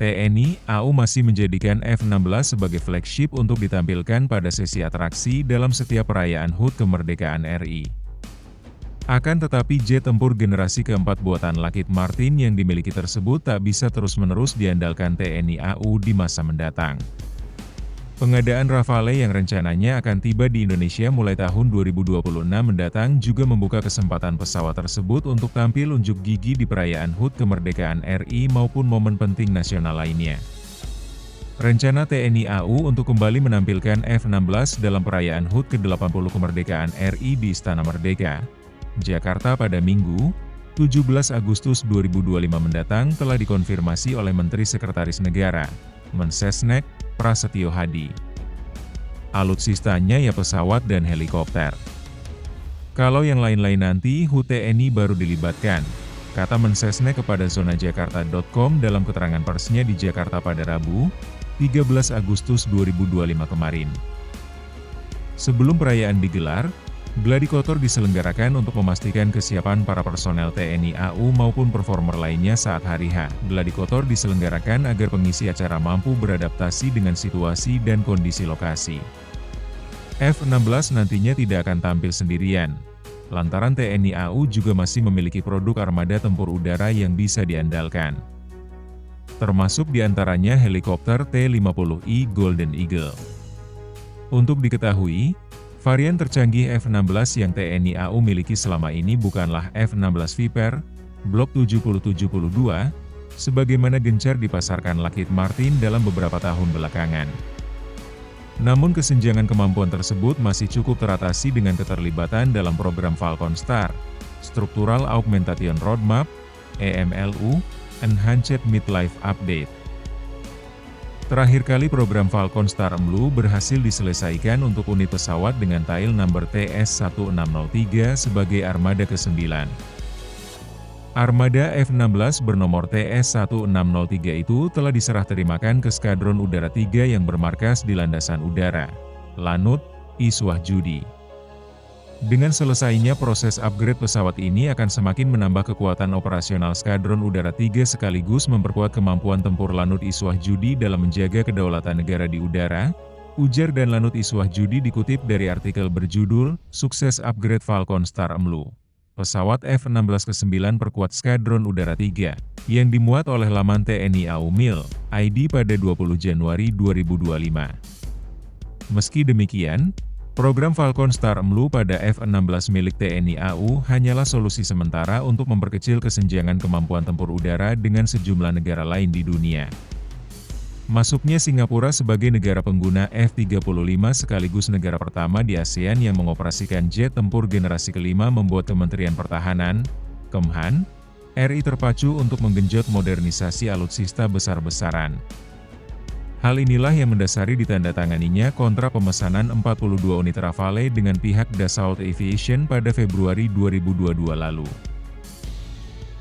TNI AU masih menjadikan F-16 sebagai flagship untuk ditampilkan pada sesi atraksi dalam setiap perayaan HUT kemerdekaan RI. Akan tetapi jet tempur generasi keempat buatan Lockheed Martin yang dimiliki tersebut tak bisa terus-menerus diandalkan TNI AU di masa mendatang. Pengadaan Rafale yang rencananya akan tiba di Indonesia mulai tahun 2026 mendatang juga membuka kesempatan pesawat tersebut untuk tampil unjuk gigi di perayaan HUT kemerdekaan RI maupun momen penting nasional lainnya. Rencana TNI AU untuk kembali menampilkan F-16 dalam perayaan HUT ke-80 kemerdekaan RI di Istana Merdeka, Jakarta pada Minggu, 17 Agustus 2025 mendatang telah dikonfirmasi oleh Menteri Sekretaris Negara, Mensesnek, Prasetyo Hadi. Alutsistanya ya pesawat dan helikopter. Kalau yang lain-lain nanti HUT TNI baru dilibatkan, kata Mensesnek kepada zonajakarta.com dalam keterangan persnya di Jakarta pada Rabu, 13 Agustus 2025 kemarin. Sebelum perayaan digelar, gladi kotor diselenggarakan untuk memastikan kesiapan para personel TNI AU maupun performer lainnya saat hari H. Gladi kotor diselenggarakan agar pengisi acara mampu beradaptasi dengan situasi dan kondisi lokasi. F-16 nantinya tidak akan tampil sendirian, lantaran TNI AU juga masih memiliki produk armada tempur udara yang bisa diandalkan. Termasuk diantaranya helikopter T-50I Golden Eagle. Untuk diketahui, varian tercanggih F-16 yang TNI AU miliki selama ini bukanlah F-16 Viper, Block 7072, sebagaimana gencar dipasarkan Lockheed Martin dalam beberapa tahun belakangan. Namun kesenjangan kemampuan tersebut masih cukup teratasi dengan keterlibatan dalam program Falcon Star, Structural Augmentation Roadmap, EMLU, Enhanced Midlife Update. Terakhir kali program Falcon Star EMLU berhasil diselesaikan untuk unit pesawat dengan tail number TS1603 sebagai armada ke-9. Armada F-16 bernomor TS1603 itu telah diserah terimakan ke Skadron Udara 3 yang bermarkas di Landasan Udara, Lanut, Iswah Judi. Dengan selesainya proses upgrade pesawat ini akan semakin menambah kekuatan operasional Skadron Udara 3 sekaligus memperkuat kemampuan tempur Lanut Iswah Judi dalam menjaga kedaulatan negara di udara, ujar dan Lanut Iswah Judi dikutip dari artikel berjudul, Sukses Upgrade Falcon Star EMLU. Pesawat F-16 ke-9 perkuat Skadron Udara 3, yang dimuat oleh laman TNI AU Mil, ID pada 20 Januari 2025. Meski demikian, program Falcon Star EMLU pada F-16 milik TNI AU hanyalah solusi sementara untuk memperkecil kesenjangan kemampuan tempur udara dengan sejumlah negara lain di dunia. Masuknya Singapura sebagai negara pengguna F-35 sekaligus negara pertama di ASEAN yang mengoperasikan jet tempur generasi kelima membuat Kementerian Pertahanan, Kemhan, RI terpacu untuk menggenjot modernisasi alutsista besar-besaran. Hal inilah yang mendasari ditandatanganinya kontrak pemesanan 42 unit Rafale dengan pihak Dassault Aviation pada Februari 2022 lalu.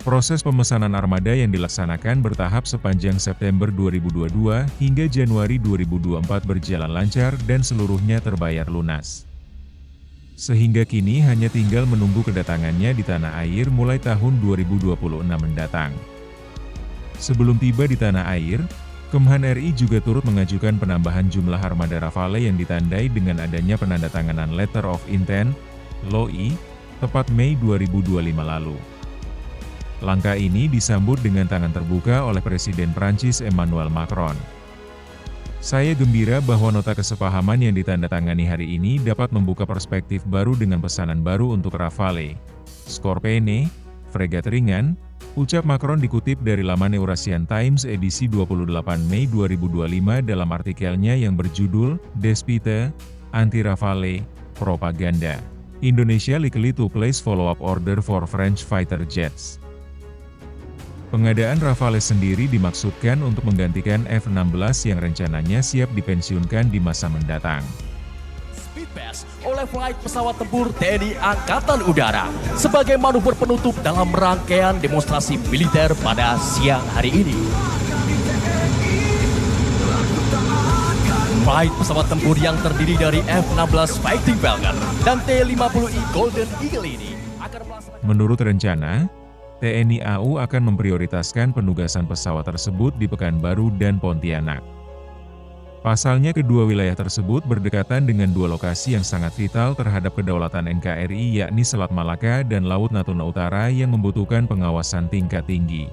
Proses pemesanan armada yang dilaksanakan bertahap sepanjang September 2022 hingga Januari 2024 berjalan lancar dan seluruhnya terbayar lunas. Sehingga kini hanya tinggal menunggu kedatangannya di tanah air mulai tahun 2026 mendatang. Sebelum tiba di tanah air, Kemhan RI juga turut mengajukan penambahan jumlah armada Rafale yang ditandai dengan adanya penandatanganan Letter of Intent, LOI, tepat Mei 2025 lalu. Langkah ini disambut dengan tangan terbuka oleh Presiden Prancis Emmanuel Macron. Saya gembira bahwa nota kesepahaman yang ditandatangani hari ini dapat membuka perspektif baru dengan pesanan baru untuk Rafale, Scorpene, fregat ringan, ucap Macron dikutip dari laman Eurasian Times edisi 28 Mei 2025 dalam artikelnya yang berjudul Despite Anti-Rafale Propaganda. Indonesia likely to place follow-up order for French fighter jets. Pengadaan Rafale sendiri dimaksudkan untuk menggantikan F-16 yang rencananya siap dipensiunkan di masa mendatang. Speedpass oleh flight pesawat tempur TNI Angkatan Udara sebagai manuver penutup dalam rangkaian demonstrasi militer pada siang hari ini. Flight pesawat tempur yang terdiri dari F-16 Fighting Falcon dan T-50I Golden Eagle ini akan melaksanakan. Menurut rencana, TNI AU akan memprioritaskan penugasan pesawat tersebut di Pekanbaru dan Pontianak. Pasalnya kedua wilayah tersebut berdekatan dengan dua lokasi yang sangat vital terhadap kedaulatan NKRI, yakni Selat Malaka dan Laut Natuna Utara yang membutuhkan pengawasan tingkat tinggi.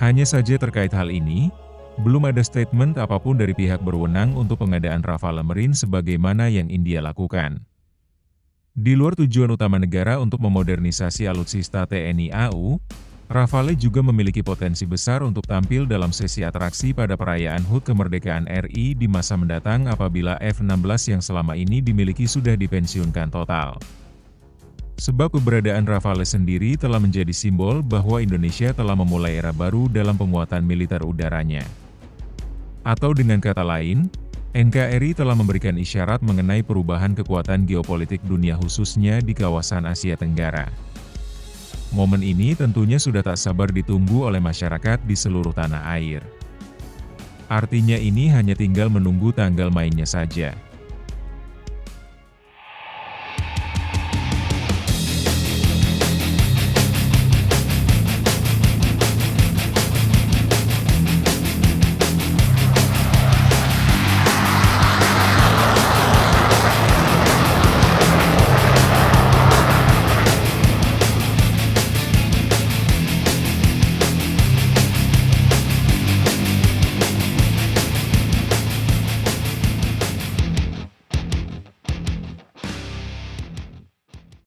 Hanya saja terkait hal ini, belum ada statement apapun dari pihak berwenang untuk pengadaan Rafale Marine sebagaimana yang India lakukan. Di luar tujuan utama negara untuk memodernisasi alutsista TNI AU, Rafale juga memiliki potensi besar untuk tampil dalam sesi atraksi pada perayaan HUT kemerdekaan RI di masa mendatang apabila F-16 yang selama ini dimiliki sudah dipensiunkan total. Sebab keberadaan Rafale sendiri telah menjadi simbol bahwa Indonesia telah memulai era baru dalam penguatan militer udaranya. Atau dengan kata lain, NKRI telah memberikan isyarat mengenai perubahan kekuatan geopolitik dunia khususnya di kawasan Asia Tenggara. Momen ini tentunya sudah tak sabar ditunggu oleh masyarakat di seluruh tanah air. Artinya ini hanya tinggal menunggu tanggal mainnya saja.